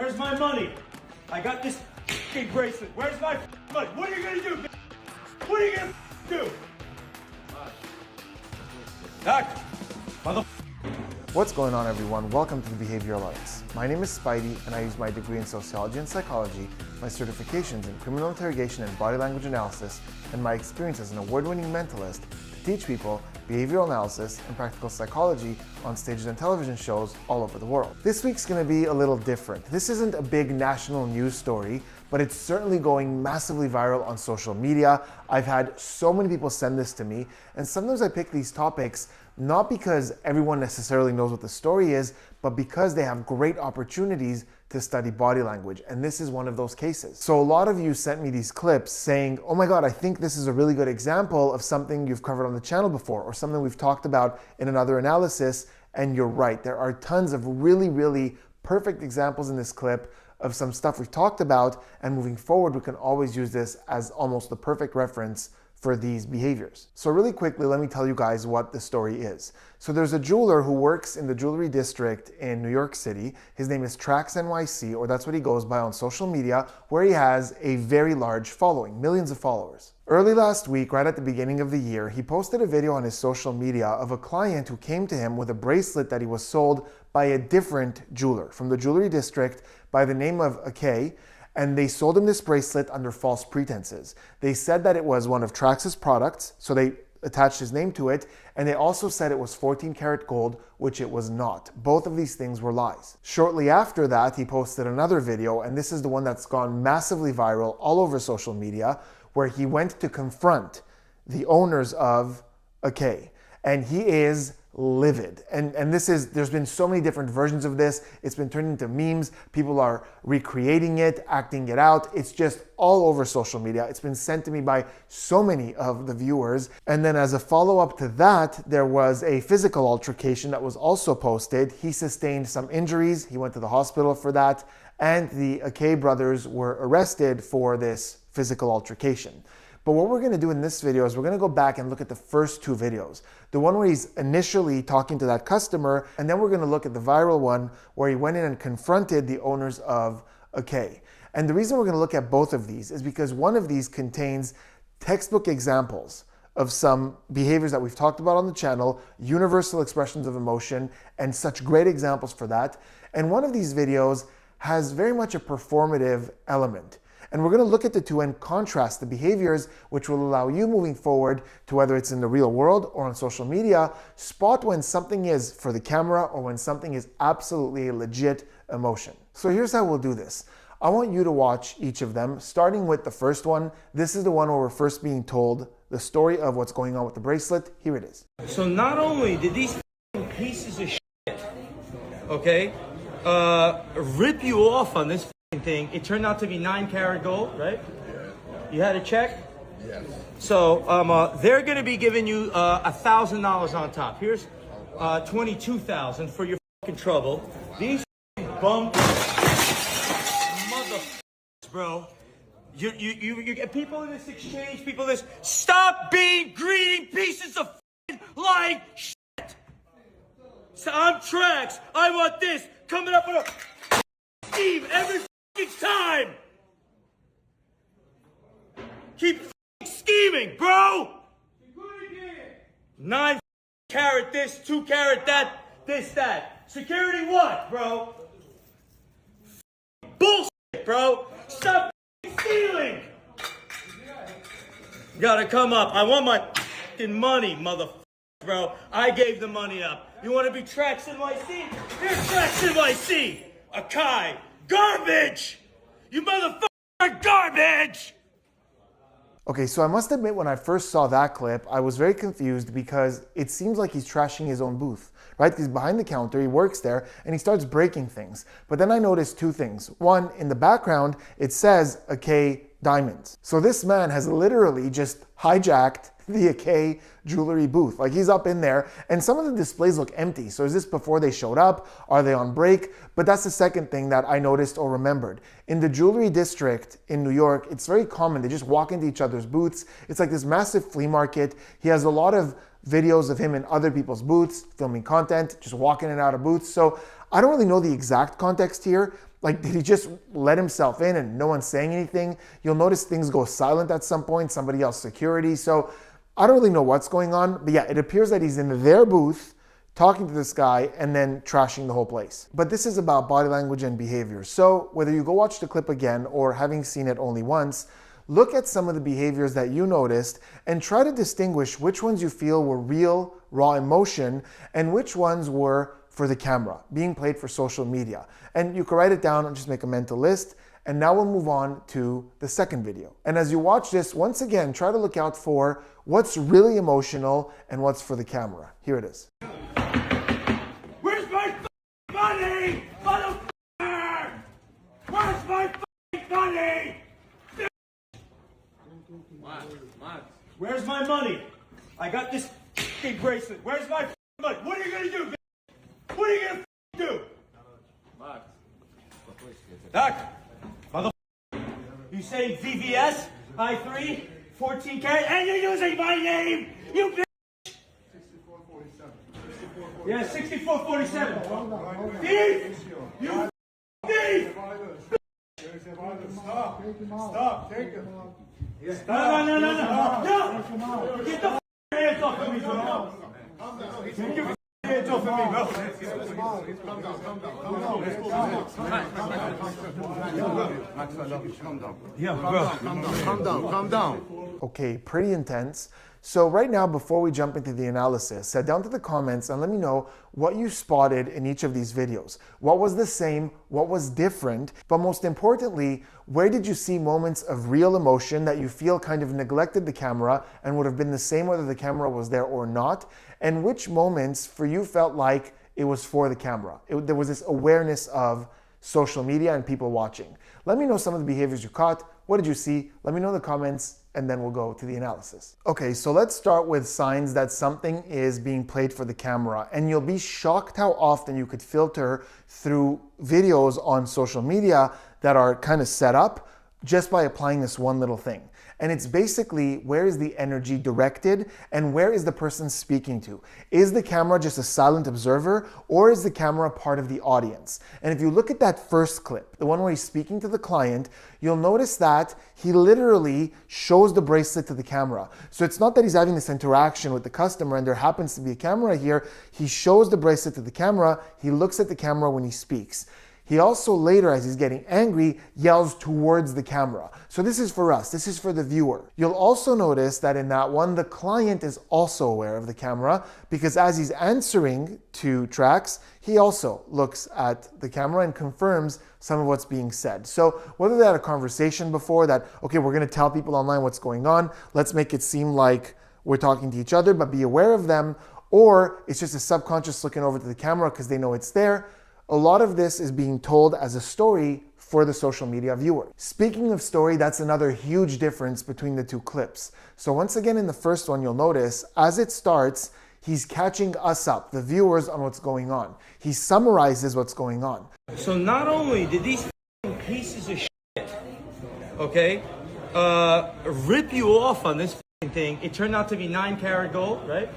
Where's my money? I got this f***ing bracelet. Where's my money? What are you gonna do? What are you gonna do? Mother. What's going on, everyone? Welcome to the Behavioral Arts. My name is Spidey, and I use my degree in sociology and psychology, my certifications in criminal interrogation and body language analysis, and my experience as an award-winning mentalist to teach people behavioral analysis and practical psychology on stages and television shows all over the world. This week's going to be a little different. This isn't a big national news story, but it's certainly going massively viral on social media. I've had so many people send this to me, and sometimes I pick these topics not because everyone necessarily knows what the story is, but because they have great opportunities to study body language. And this is one of those cases. So a lot of you sent me these clips saying, oh my God, I think this is a really good example of something you've covered on the channel before, or something we've talked about in another analysis. And you're right, there are tons of really perfect examples in this clip of some stuff we've talked about, and moving forward, we can always use this as almost the perfect reference for these behaviors. So really quickly, let me tell you guys what the story is. So there's a jeweler who works in the jewelry district in New York City. His name is TraxNYC, or that's what he goes by on social media, where he has a very large following, millions of followers. Early last week, right at the beginning of the year, he posted a video on his social media of a client who came to him with a bracelet that he was sold by a different jeweler from the jewelry district by the name of K. And they sold him this bracelet under false pretenses. They said that it was one of Trax's products, so they attached his name to it, and they also said it was 14 karat gold, which it was not. Both of these things were lies. Shortly after that, he posted another video, and this is the one that's gone massively viral all over social media, where he went to confront the owners of K. And he is livid. And there's been so many different versions of this. It's been turned into memes. People are recreating it, acting it out. It's just all over social media. It's been sent to me by so many of the viewers. And then as a follow-up to that, there was a physical altercation that was also posted. He sustained some injuries. He went to the hospital for that. And the Akay brothers were arrested for this physical altercation. But what we're going to do in this video is we're going to go back and look at the first two videos. The one where he's initially talking to that customer, and then we're going to look at the viral one where he went in and confronted the owners of K. And the reason we're going to look at both of these is because one of these contains textbook examples of some behaviors that we've talked about on the channel, universal expressions of emotion, and such great examples for that. And one of these videos has very much a performative element. And we're going to look at the two and contrast the behaviors, which will allow you moving forward to, whether it's in the real world or on social media, spot when something is for the camera or when something is absolutely a legit emotion. So here's how we'll do this. I want you to watch each of them, starting with the first one. This is the one where we're first being told the story of what's going on with the bracelet. Here it is. So not only did these pieces of shit, okay, rip you off on this thing, it turned out to be 9 karat gold, right? Yeah. You had a check? Yes. So they're going to be giving you $1,000 on top. Here's $22,000 for your fucking trouble. These bum motherfuckers, bro. You get people in this exchange, people in this. Stop being greedy pieces of lying shit. So I'm Trax. I want this coming up with a scheme every time. Keep scheming, bro. 9 karat this, 2 karat that, this, that. Security what, bro? Bullshit, bro. Stop stealing. You gotta come up. I want my money, motherfucker, bro. I gave the money up. You wanna be TraxNYC? Here's TraxNYC. Akay. Garbage! You motherfucker are garbage! Okay, so I must admit when I first saw that clip, I was very confused because it seems like he's trashing his own booth, right? He's behind the counter, he works there, and he starts breaking things. But then I noticed two things. One, in the background, it says Akay Diamonds. So this man has literally just hijacked the Akay jewelry booth. Like, he's up in there, and some of the displays look empty. So is this before they showed up? Are they on break? But that's the second thing that I noticed or remembered. In the jewelry district in New York, it's very common. They just walk into each other's booths. It's like this massive flea market. He has a lot of videos of him in other people's booths, filming content, just walking in and out of booths. So I don't really know the exact context here. Like, did he just let himself in and no one's saying anything? You'll notice things go silent at some point, somebody else security. So I don't really know what's going on, but yeah, it appears that he's in their booth talking to this guy and then trashing the whole place. But this is about body language and behavior. So whether you go watch the clip again or having seen it only once, look at some of the behaviors that you noticed and try to distinguish which ones you feel were real, raw emotion and which ones were for the camera, being played for social media. And you can write it down and just make a mental list. And now we'll move on to the second video. And as you watch this, once again, try to look out for what's really emotional and what's for the camera. Here it is. Where's my money, motherfucker? Where's my money? Where's my money? I got this bracelet. Where's my money? What are you gonna do? What are you gonna do? Doc, motherfucker. You say VVS, I3, 14 karat, and you're using my name, you bitch! 6447. Yeah, 6447. Thief! You thief! Stop, take him. No! Get the hands off of me, bro. Get your hands off of me, bro. Calm down. Okay, pretty intense. So right now, before we jump into the analysis, head down to the comments and let me know what you spotted in each of these videos. What was the same? What was different? But most importantly, where did you see moments of real emotion that you feel kind of neglected the camera and would have been the same whether the camera was there or not? And which moments for you felt like it was for the camera? There was this awareness of social media and people watching. Let me know some of the behaviors you caught. What did you see? Let me know in the comments and then we'll go to the analysis. Okay, so let's start with signs that something is being played for the camera. And you'll be shocked how often you could filter through videos on social media that are kind of set up just by applying this one little thing. And it's basically, where is the energy directed and where is the person speaking to? Is the camera just a silent observer or is the camera part of the audience? And if you look at that first clip, the one where he's speaking to the client, you'll notice that he literally shows the bracelet to the camera. So it's not that he's having this interaction with the customer and there happens to be a camera here. He shows the bracelet to the camera. He looks at the camera when he speaks. He also later, as he's getting angry, yells towards the camera. So this is for us, this is for the viewer. You'll also notice that in that one, the client is also aware of the camera because as he's answering to Trax, he also looks at the camera and confirms some of what's being said. So whether they had a conversation before that, okay, we're gonna tell people online what's going on, let's make it seem like we're talking to each other, but be aware of them, or it's just a subconscious looking over to the camera because they know it's there. A lot of this is being told as a story for the social media viewer. Speaking of story, that's another huge difference between the two clips. So once again, in the first one, you'll notice as it starts, he's catching us up, the viewers, on what's going on. He summarizes what's going on. So not only did these pieces of shit, okay, rip you off on this thing, it turned out to be 9 karat gold, right?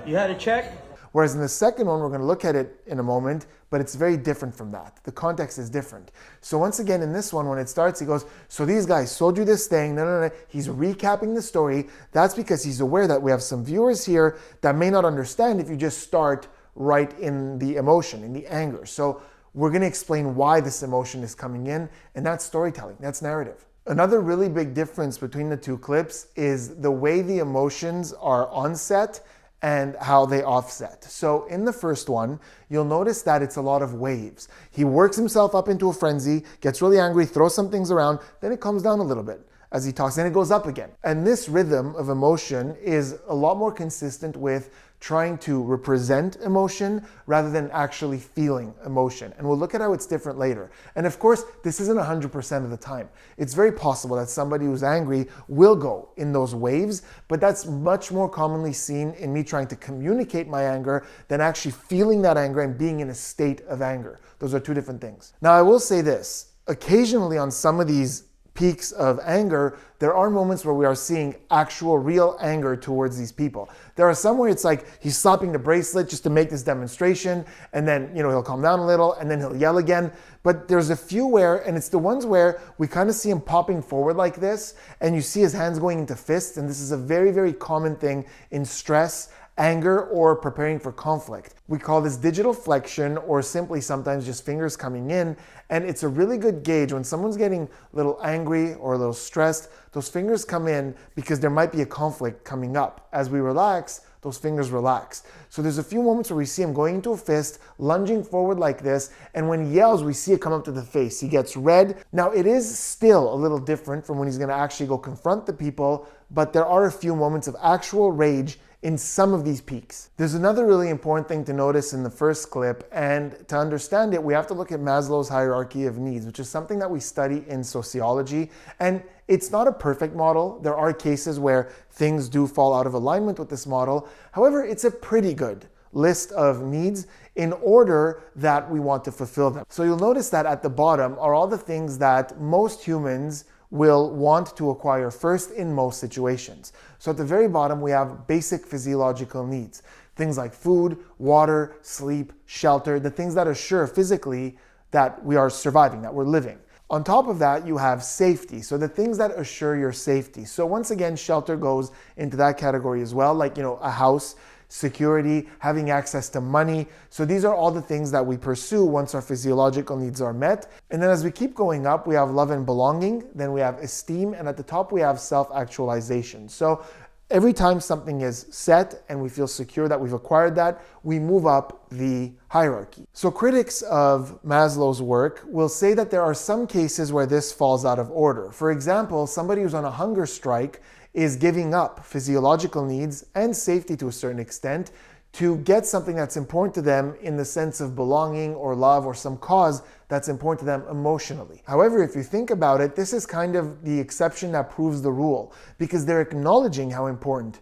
You had a check? Whereas in the second one, we're going to look at it in a moment, but it's very different from that. The context is different. So once again, in this one, when it starts, he goes, so these guys sold you this thing. No. He's recapping the story. That's because he's aware that we have some viewers here that may not understand if you just start right in the emotion, in the anger. So we're going to explain why this emotion is coming in, and that's storytelling. That's narrative. Another really big difference between the two clips is the way the emotions are onset and how they offset. So in the first one, you'll notice that it's a lot of waves. He works himself up into a frenzy, gets really angry, throws some things around, then it calms down a little bit as he talks, and it goes up again. And this rhythm of emotion is a lot more consistent with trying to represent emotion rather than actually feeling emotion. And we'll look at how it's different later. And of course, this isn't 100% of the time. It's very possible that somebody who's angry will go in those waves, but that's much more commonly seen in me trying to communicate my anger than actually feeling that anger and being in a state of anger. Those are two different things. Now, I will say this, occasionally on some of these peaks of anger, there are moments where we are seeing actual real anger towards these people. There are some where it's like he's slapping the bracelet just to make this demonstration, and then he'll calm down a little and then he'll yell again. But there's a few where, and it's the ones where we kind of see him popping forward like this, and you see his hands going into fists, and this is a very, very common thing in stress, anger, or preparing for conflict. We call this digital flexion, or simply sometimes just fingers coming in, and it's a really good gauge when someone's getting a little angry or a little stressed. Those fingers come in because there might be a conflict coming up. As we relax, those fingers relax. So there's a few moments where we see him going into a fist, lunging forward like this, and when he yells, we see it come up to the face. He gets red. Now, it is still a little different from when he's gonna actually go confront the people, but there are a few moments of actual rage in some of these peaks. There's another really important thing to notice in the first clip, and to understand it, we have to look at Maslow's hierarchy of needs, which is something that we study in sociology, and it's not a perfect model. There are cases where things do fall out of alignment with this model. However, it's a pretty good list of needs in order that we want to fulfill them. So you'll notice that at the bottom are all the things that most humans will want to acquire first in most situations. So at the very bottom, we have basic physiological needs. Things like food, water, sleep, shelter, the things that assure physically that we are surviving, that we're living. On top of that, you have safety. So the things that assure your safety. So once again, shelter goes into that category as well, like, a house, security, having access to money. So these are all the things that we pursue once our physiological needs are met. And then as we keep going up, we have love and belonging, then we have esteem, and at the top we have self-actualization. So every time something is set and we feel secure that we've acquired that, we move up the hierarchy. So critics of Maslow's work will say that there are some cases where this falls out of order. For example, somebody who's on a hunger strike is giving up physiological needs and safety to a certain extent to get something that's important to them in the sense of belonging or love or some cause that's important to them emotionally. However, if you think about it, this is kind of the exception that proves the rule, because they're acknowledging how important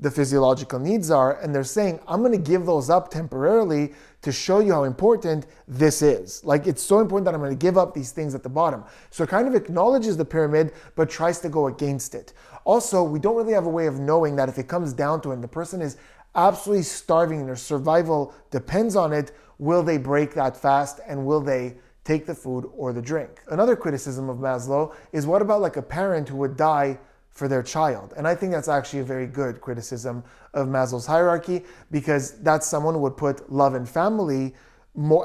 the physiological needs are, and they're saying, I'm going to give those up temporarily to show you how important this is. Like, it's so important that I'm going to give up these things at the bottom. So it kind of acknowledges the pyramid, but tries to go against it. Also, we don't really have a way of knowing that if it comes down to it, and the person is absolutely starving and their survival depends on it, will they break that fast, and will they take the food or the drink? Another criticism of Maslow is, what about like a parent who would die for their child? And I think that's actually a very good criticism of Maslow's hierarchy, because that's someone who would put love and family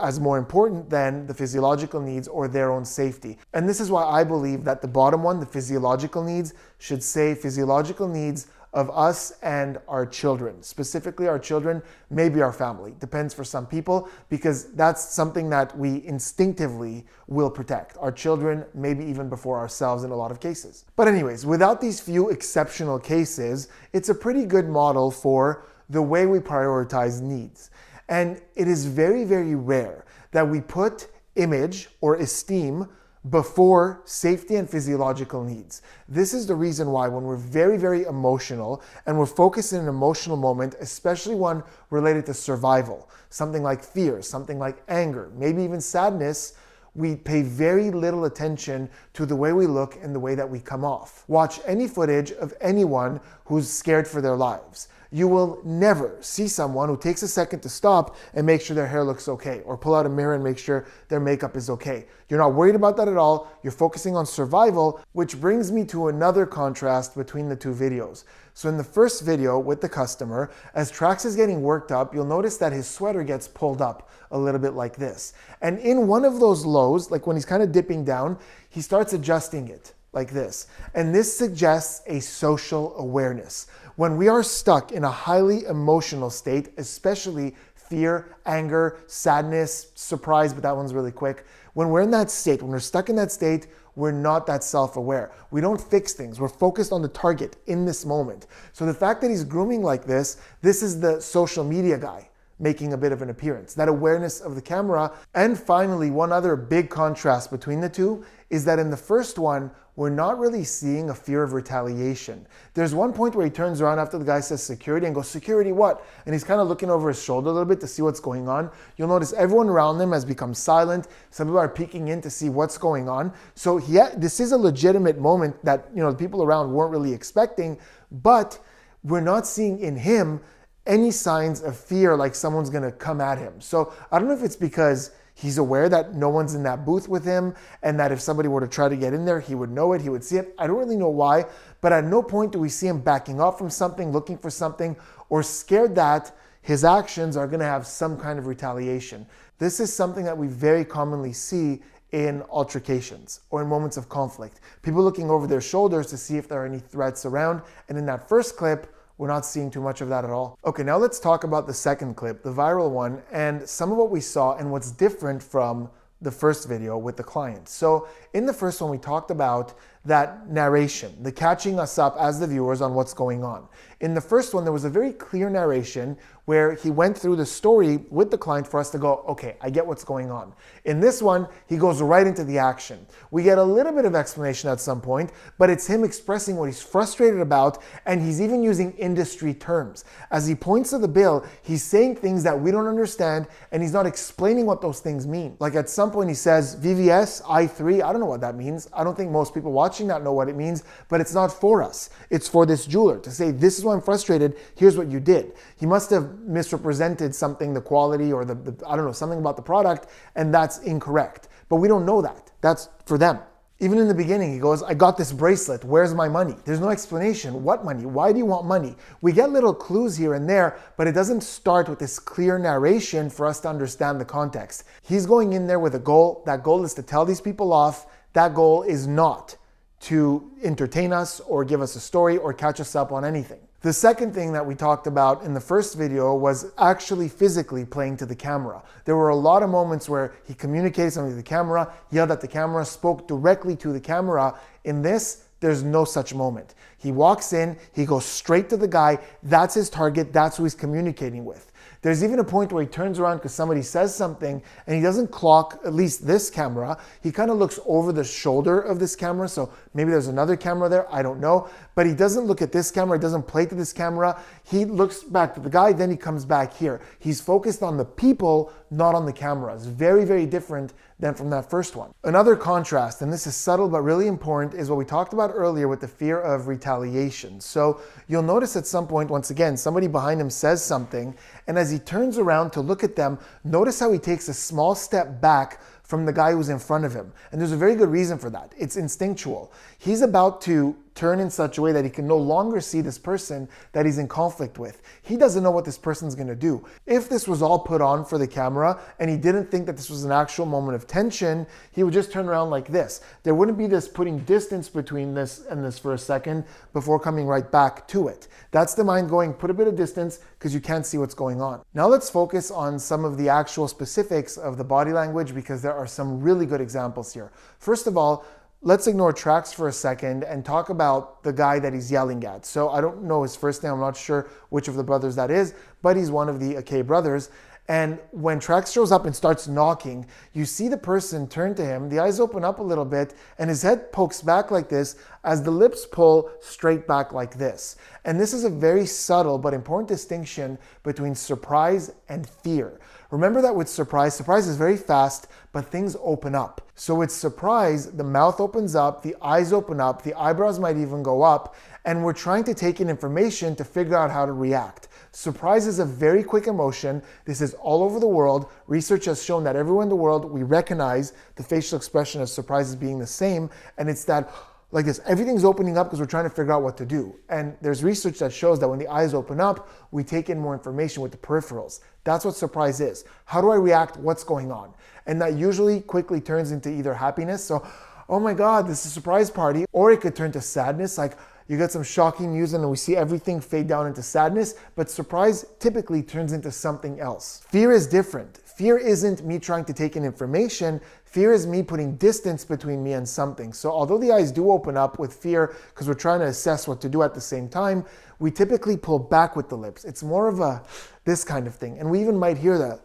as more important than the physiological needs or their own safety. And this is why I believe that the bottom one, the physiological needs, should say physiological needs of us and our children. Specifically our children, maybe our family. Depends for some people, because that's something that we instinctively will protect. Our children, maybe even before ourselves in a lot of cases. But anyways, without these few exceptional cases, it's a pretty good model for the way we prioritize needs. And it is very, very rare that we put image or esteem before safety and physiological needs. This is the reason why when we're very, very emotional and we're focused in an emotional moment, especially one related to survival, something like fear, something like anger, maybe even sadness, we pay very little attention to the way we look and the way that we come off. Watch any footage of anyone who's scared for their lives. You will never see someone who takes a second to stop and make sure their hair looks okay, or pull out a mirror and make sure their makeup is okay. You're not worried about that at all. You're focusing on survival, which brings me to another contrast between the two videos. So in the first video with the customer, as Trax is getting worked up, you'll notice that his sweater gets pulled up a little bit like this. And in one of those lows, like when he's kind of dipping down, he starts adjusting it like this. And this suggests a social awareness. When we are stuck in a highly emotional state, especially fear, anger, sadness, surprise, but that one's really quick. When we're in that state, when we're stuck in that state, we're not that self-aware. We don't fix things. We're focused on the target in this moment. So the fact that he's grooming like this is the social media guy making a bit of an appearance, that awareness of the camera. And finally, one other big contrast between the two is that in the first one, we're not really seeing a fear of retaliation. There's one point where he turns around after the guy says security and goes, security what? And he's kind of looking over his shoulder a little bit to see what's going on. You'll notice everyone around him has become silent. Some people are peeking in to see what's going on. So this is a legitimate moment that the people around weren't really expecting, but we're not seeing in him any signs of fear like someone's gonna come at him. So I don't know if it's because he's aware that no one's in that booth with him and that if somebody were to try to get in there, he would know it, he would see it. I don't really know why, but at no point do we see him backing off from something, looking for something, or scared that his actions are gonna have some kind of retaliation. This is something that we very commonly see in altercations or in moments of conflict. People looking over their shoulders to see if there are any threats around, and in that first clip, we're not seeing too much of that at all. Okay, now let's talk about the second clip, the viral one, and some of what we saw and what's different from the first video with the client. So in the first one, we talked about that narration, the catching us up as the viewers on what's going on. In the first one, there was a very clear narration where he went through the story with the client for us to go, okay, I get what's going on. In this one, he goes right into the action. We get a little bit of explanation at some point, but it's him expressing what he's frustrated about, and he's even using industry terms. As he points to the bill, he's saying things that we don't understand, and he's not explaining what those things mean. Like at some point he says, VVS, I3, I don't know what that means. I don't think most people watching that know what it means, but it's not for us. It's for this jeweler to say, this is why I'm frustrated, here's what you did. He must have misrepresented something, the quality or the I don't know, something about the product, and that's incorrect. But we don't know that. That's for them. Even in the beginning, he goes, I got this bracelet, where's my money? There's no explanation. What money? Why do you want money? We get little clues here and there, but it doesn't start with this clear narration for us to understand the context. He's going in there with a goal. That goal is to tell these people off. That goal is not to entertain us or give us a story or catch us up on anything. The second thing that we talked about in the first video was actually physically playing to the camera. There were a lot of moments where he communicated something to the camera, yelled at the camera, spoke directly to the camera. In this, there's no such moment. He walks in, he goes straight to the guy, that's his target, that's who he's communicating with. There's even a point where he turns around because somebody says something and he doesn't clock, at least this camera. He kind of looks over the shoulder of this camera. So maybe there's another camera there, I don't know. But he doesn't look at this camera, he doesn't play to this camera. He looks back to the guy, then he comes back here. He's focused on the people, not on the cameras. Very, very different than from that first one. Another contrast, and this is subtle but really important, is what we talked about earlier with the fear of retaliation. So you'll notice at some point, once again, somebody behind him says something, and as he turns around to look at them, notice how he takes a small step back from the guy who's in front of him. And there's a very good reason for that. It's instinctual. He's about to turn in such a way that he can no longer see this person that he's in conflict with. He doesn't know what this person's gonna do. If this was all put on for the camera and he didn't think that this was an actual moment of tension, he would just turn around like this. There wouldn't be this putting distance between this and this for a second before coming right back to it. That's the mind going, put a bit of distance because you can't see what's going on. Now let's focus on some of the actual specifics of the body language because there are some really good examples here. First of all, let's ignore Trax for a second and talk about the guy that he's yelling at. So I don't know his first name. I'm not sure which of the brothers that is, but he's one of the Akay brothers. And when Trax shows up and starts knocking, you see the person turn to him, the eyes open up a little bit, and his head pokes back like this as the lips pull straight back like this. And this is a very subtle but important distinction between surprise and fear. Remember that with surprise is very fast, but things open up. So with surprise, the mouth opens up, the eyes open up, the eyebrows might even go up, and we're trying to take in information to figure out how to react. Surprise is a very quick emotion. This is all over the world. Research has shown that everywhere in the world, we recognize the facial expression of surprise as being the same, and it's that like this, everything's opening up because we're trying to figure out what to do. And there's research that shows that when the eyes open up, we take in more information with the peripherals. That's what surprise is. How do I react? What's going on? And that usually quickly turns into either happiness, so, oh my God, this is a surprise party, or it could turn to sadness, like you get some shocking news and then we see everything fade down into sadness, but surprise typically turns into something else. Fear is different. Fear isn't me trying to take in information. Fear is me putting distance between me and something. So although the eyes do open up with fear because we're trying to assess what to do at the same time, we typically pull back with the lips. It's more of this kind of thing. And we even might hear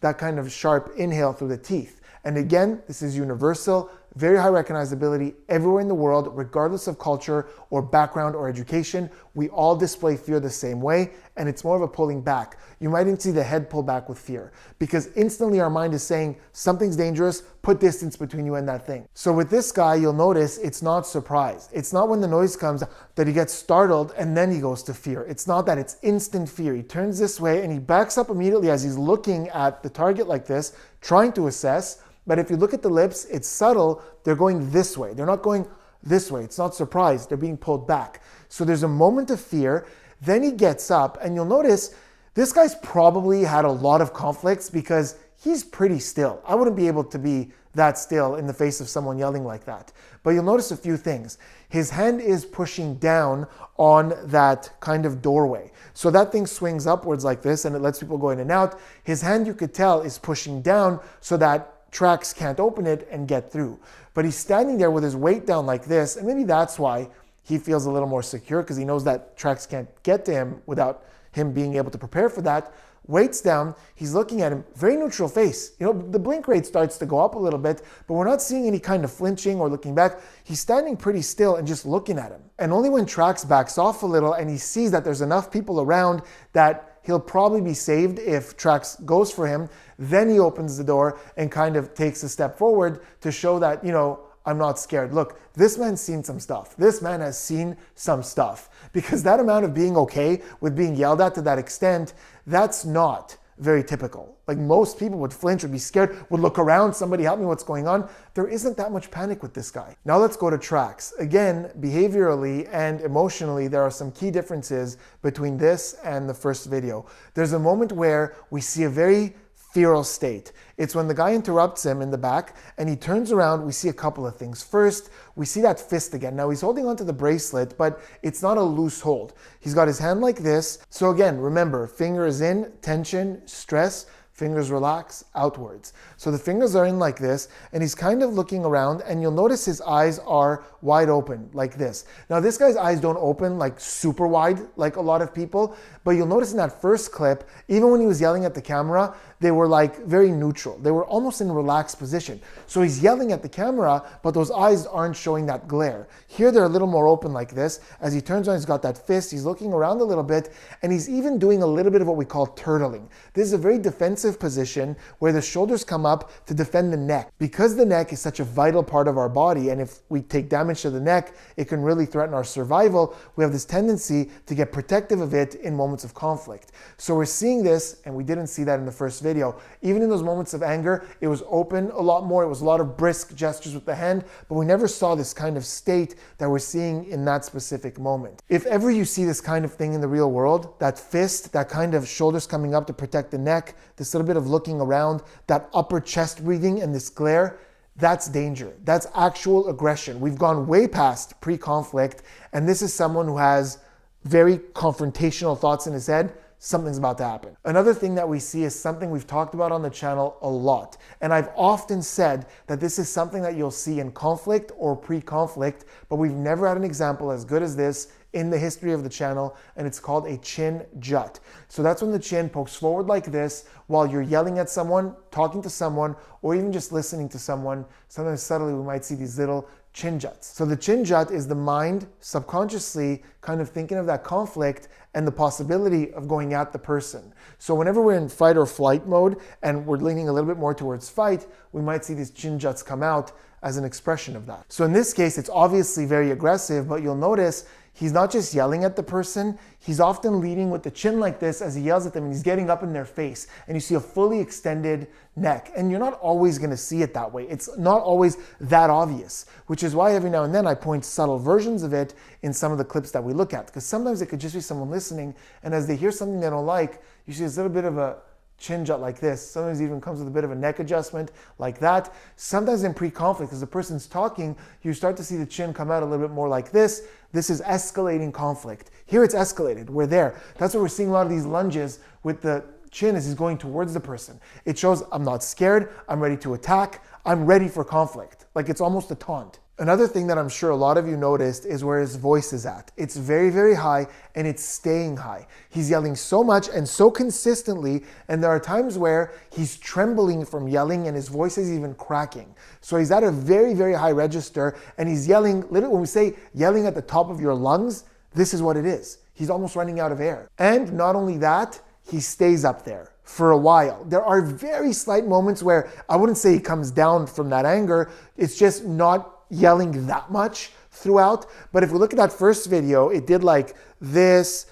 that kind of sharp inhale through the teeth. And again, this is universal, very high recognizability everywhere in the world, regardless of culture or background or education. We all display fear the same way, and it's more of a pulling back. You might even see the head pull back with fear because instantly our mind is saying something's dangerous, put distance between you and that thing. So with this guy, you'll notice it's not surprise. It's not when the noise comes that he gets startled and then he goes to fear. It's not that, it's instant fear. He turns this way and he backs up immediately as he's looking at the target like this, trying to assess. But if you look at the lips, it's subtle. They're going this way. They're not going this way. It's not surprise. They're being pulled back. So there's a moment of fear. Then he gets up, and you'll notice this guy's probably had a lot of conflicts because he's pretty still. I wouldn't be able to be that still in the face of someone yelling like that. But you'll notice a few things. His hand is pushing down on that kind of doorway. So that thing swings upwards like this, and it lets people go in and out. His hand, you could tell, is pushing down so that Trax can't open it and get through. But he's standing there with his weight down like this, and maybe that's why he feels a little more secure, because he knows that Trax can't get to him without him being able to prepare for that. Weight's down, he's looking at him, very neutral face. You know, the blink rate starts to go up a little bit, but we're not seeing any kind of flinching or looking back. He's standing pretty still and just looking at him. And only when Trax backs off a little and he sees that there's enough people around that he'll probably be saved if Trax goes for him, then he opens the door and kind of takes a step forward to show that, you know, I'm not scared. Look, this man's seen some stuff. This man has seen some stuff. Because that amount of being okay with being yelled at to that extent, that's not very typical. Like most people would flinch, would be scared, would look around, somebody help me, what's going on? There isn't that much panic with this guy. Now let's go to Trax. Again, behaviorally and emotionally, there are some key differences between this and the first video. There's a moment where we see a very feral state. It's when the guy interrupts him in the back and he turns around, we see a couple of things. First, we see that fist again. Now he's holding onto the bracelet, but it's not a loose hold. He's got his hand like this. So again, remember, fingers in, tension, stress, fingers relax, outwards. So the fingers are in like this, and he's kind of looking around, and you'll notice his eyes are wide open, like this. Now this guy's eyes don't open like super wide, like a lot of people, but you'll notice in that first clip, even when he was yelling at the camera, they were like very neutral. They were almost in a relaxed position. So he's yelling at the camera, but those eyes aren't showing that glare. Here they're a little more open like this. As he turns around, he's got that fist, he's looking around a little bit, and he's even doing a little bit of what we call turtling. This is a very defensive position where the shoulders come up to defend the neck. Because the neck is such a vital part of our body, and if we take damage to the neck, it can really threaten our survival, we have this tendency to get protective of it in moments of conflict. So we're seeing this, and we didn't see that in the first video. Even in those moments of anger, it was open a lot more. It was a lot of brisk gestures with the hand, but we never saw this kind of state that we're seeing in that specific moment. If ever you see this kind of thing in the real world, that fist, that kind of shoulders coming up to protect the neck, this little bit of looking around, that upper chest breathing and this glare, that's danger. That's actual aggression. We've gone way past pre-conflict, and this is someone who has very confrontational thoughts in his head. Something's about to happen. Another thing that we see is something we've talked about on the channel a lot. And I've often said that this is something that you'll see in conflict or pre-conflict, but we've never had an example as good as this in the history of the channel, and it's called a chin jut. So that's when the chin pokes forward like this while you're yelling at someone, talking to someone, or even just listening to someone. Sometimes subtly we might see these little chin juts. So the chin jut is the mind subconsciously kind of thinking of that conflict and the possibility of going at the person. So whenever we're in fight or flight mode and we're leaning a little bit more towards fight, we might see these chin juts come out as an expression of that. So in this case, it's obviously very aggressive, but you'll notice he's not just yelling at the person, he's often leading with the chin like this as he yells at them, and he's getting up in their face, and you see a fully extended neck. And you're not always gonna see it that way. It's not always that obvious, which is why every now and then I point subtle versions of it in some of the clips that we look at, because sometimes it could just be someone listening, and as they hear something they don't like, you see this little bit of a chin jut like this. Sometimes it even comes with a bit of a neck adjustment like that. Sometimes in pre-conflict, as the person's talking, you start to see the chin come out a little bit more like this. This is escalating conflict. Here it's escalated. We're there. That's why we're seeing a lot of these lunges with the chin as he's going towards the person. It shows I'm not scared, I'm ready to attack, I'm ready for conflict. Like it's almost a taunt. Another thing that I'm sure a lot of you noticed is where his voice is at. It's very, very high and it's staying high. He's yelling so much and so consistently, and there are times where he's trembling from yelling and his voice is even cracking. So he's at a very, very high register and he's yelling, literally when we say yelling at the top of your lungs, this is what it is. He's almost running out of air. And not only that, he stays up there for a while. There are very slight moments where I wouldn't say he comes down from that anger. It's just not yelling that much throughout. But if we look at that first video, it did like this,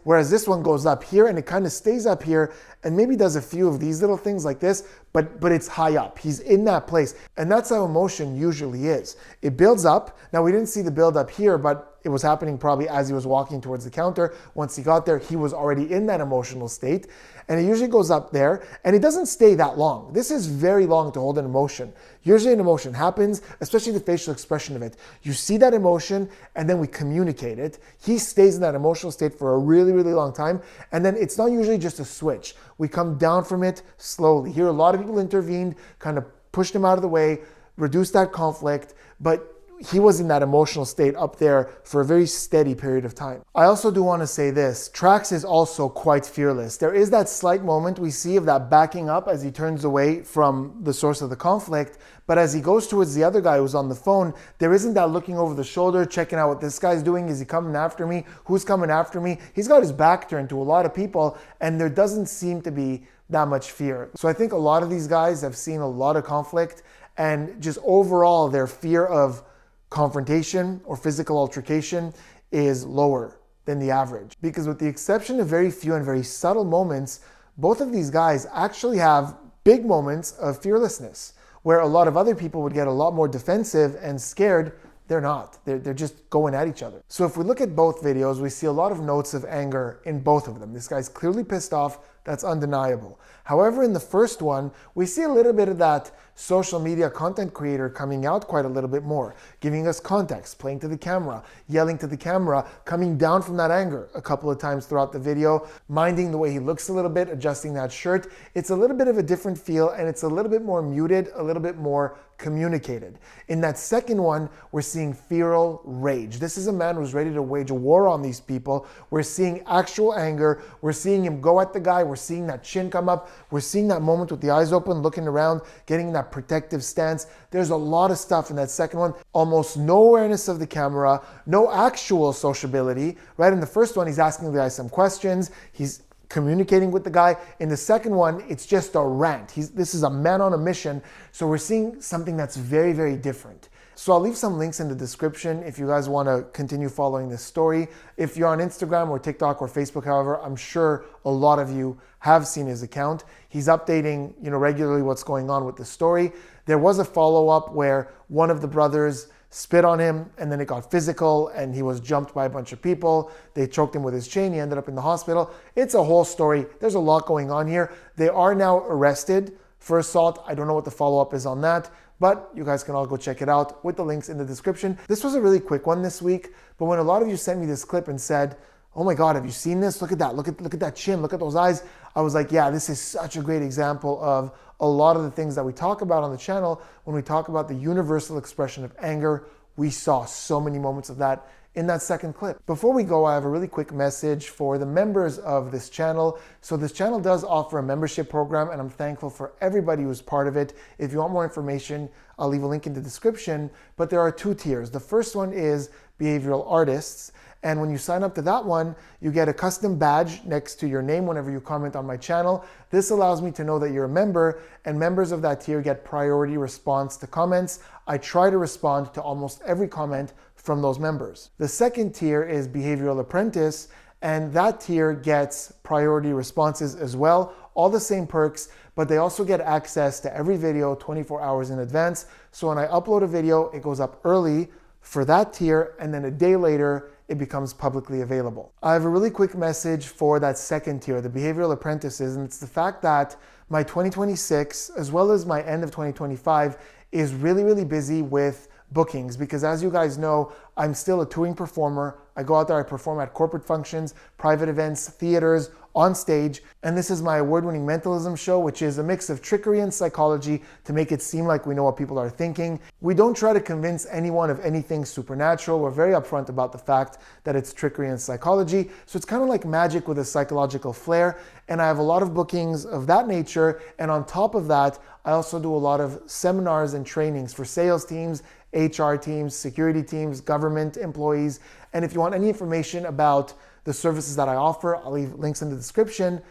whereas this one goes up here and it kind of stays up here and maybe does a few of these little things like this, but it's high up. He's in that place. And that's how emotion usually is. It builds up. Now we didn't see the build up here, but it was happening probably as he was walking towards the counter. Once he got there, he was already in that emotional state. And it usually goes up there and it doesn't stay that long. This is very long to hold an emotion. Usually an emotion happens, especially the facial expression of it. You see that emotion and then we communicate it. He stays in that emotional state for a really, really long time. And then it's not usually just a switch. We come down from it slowly. Here, a lot of people intervened, kind of pushed him out of the way, reduced that conflict, but he was in that emotional state up there for a very steady period of time. I also do want to say this, Trax is also quite fearless. There is that slight moment we see of that backing up as he turns away from the source of the conflict, but as he goes towards the other guy who's on the phone, there isn't that looking over the shoulder, checking out what this guy's doing. Is he coming after me? Who's coming after me? He's got his back turned to a lot of people and there doesn't seem to be that much fear. So I think a lot of these guys have seen a lot of conflict and just overall their fear of confrontation or physical altercation is lower than the average. Because with the exception of very few and very subtle moments, both of these guys actually have big moments of fearlessness, where a lot of other people would get a lot more defensive and scared. They're not. They're just going at each other. So if we look at both videos, we see a lot of notes of anger in both of them. This guy's clearly pissed off. That's undeniable. However, in the first one, we see a little bit of that social media content creator coming out quite a little bit more, giving us context, playing to the camera, yelling to the camera, coming down from that anger a couple of times throughout the video, minding the way he looks a little bit, adjusting that shirt. It's a little bit of a different feel and it's a little bit more muted, a little bit more communicated. In that second one, we're seeing feral rage. This is a man who's ready to wage a war on these people. We're seeing actual anger. We're seeing him go at the guy. We're seeing that chin come up. We're seeing that moment with the eyes open, looking around, getting that protective stance. There's a lot of stuff in that second one. Almost no awareness of the camera, no actual sociability, right? In the first one, he's asking the guy some questions. He's communicating with the guy. In the second one, it's just a rant. This is a man on a mission. So we're seeing something that's very, very different. So I'll leave some links in the description if you guys want to continue following this story. If you're on Instagram or TikTok or Facebook, however, I'm sure a lot of you have seen his account. He's updating, regularly what's going on with the story. There was a follow-up where one of the brothers spit on him and then it got physical and he was jumped by a bunch of people. They choked him with his chain. He ended up in the hospital. It's a whole story. There's a lot going on here. They are now arrested for assault. I don't know what the follow-up is on that, but you guys can all go check it out with the links in the description. This was a really quick one this week, but when a lot of you sent me this clip and said, oh my God, have you seen this? Look at that. Look at that chin. Look at those eyes. I was like, yeah, this is such a great example of a lot of the things that we talk about on the channel. When we talk about the universal expression of anger, we saw so many moments of that in that second clip. Before we go, I have a really quick message for the members of this channel. So this channel does offer a membership program and I'm thankful for everybody who's part of it. If you want more information, I'll leave a link in the description, but there are two tiers. The first one is behavioral artists. And when you sign up to that one, you get a custom badge next to your name whenever you comment on my channel. This allows me to know that you're a member, and members of that tier get priority response to comments. I try to respond to almost every comment from those members. The second tier is Behavioral Apprentice, and that tier gets priority responses as well. All the same perks, but they also get access to every video 24 hours in advance. So when I upload a video, it goes up early for that tier, and then a day later, it becomes publicly available. I have a really quick message for that second tier, the behavioral apprentices, and it's the fact that my 2026, as well as my end of 2025, is really, really busy with bookings because as you guys know, I'm still a touring performer. I go out there, I perform at corporate functions, private events, theaters, on stage, and this is my award-winning mentalism show, which is a mix of trickery and psychology to make it seem like we know what people are thinking. We don't try to convince anyone of anything supernatural. We're very upfront about the fact that it's trickery and psychology. So it's kind of like magic with a psychological flair, and I have a lot of bookings of that nature, and on top of that, I also do a lot of seminars and trainings for sales teams, HR teams, security teams, government employees, and if you want any information about the services that I offer, I'll leave links in the description.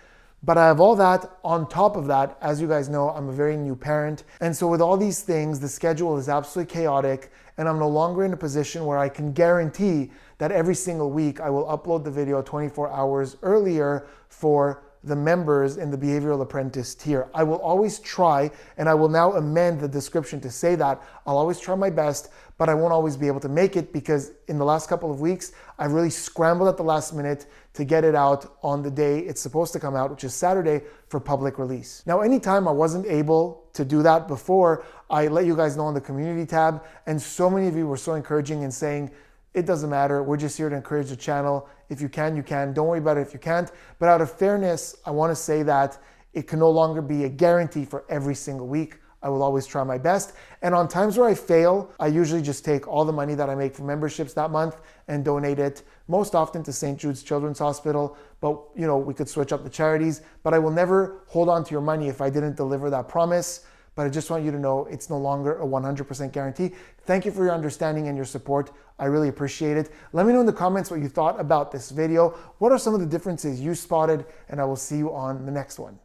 But I have all that on top of that. As you guys know, I'm a very new parent. And so with all these things, the schedule is absolutely chaotic, and I'm no longer in a position where I can guarantee that every single week I will upload the video 24 hours earlier for the members in the Behavioral Apprentice tier. I will always try, and I will now amend the description to say that I'll always try my best, but I won't always be able to make it because in the last couple of weeks, I've really scrambled at the last minute to get it out on the day it's supposed to come out, which is Saturday, for public release. Now, anytime I wasn't able to do that before, I let you guys know on the community tab, and so many of you were so encouraging and saying, it doesn't matter, we're just here to encourage the channel. If you can, you can. Don't worry about it if you can't. But out of fairness, I want to say that it can no longer be a guarantee for every single week. I will always try my best. And on times where I fail, I usually just take all the money that I make from memberships that month and donate it most often to St. Jude's Children's Hospital. But you know, we could switch up the charities, but I will never hold on to your money if I didn't deliver that promise. But I just want you to know it's no longer a 100% guarantee. Thank you for your understanding and your support. I really appreciate it. Let me know in the comments what you thought about this video. What are some of the differences you spotted? And I will see you on the next one.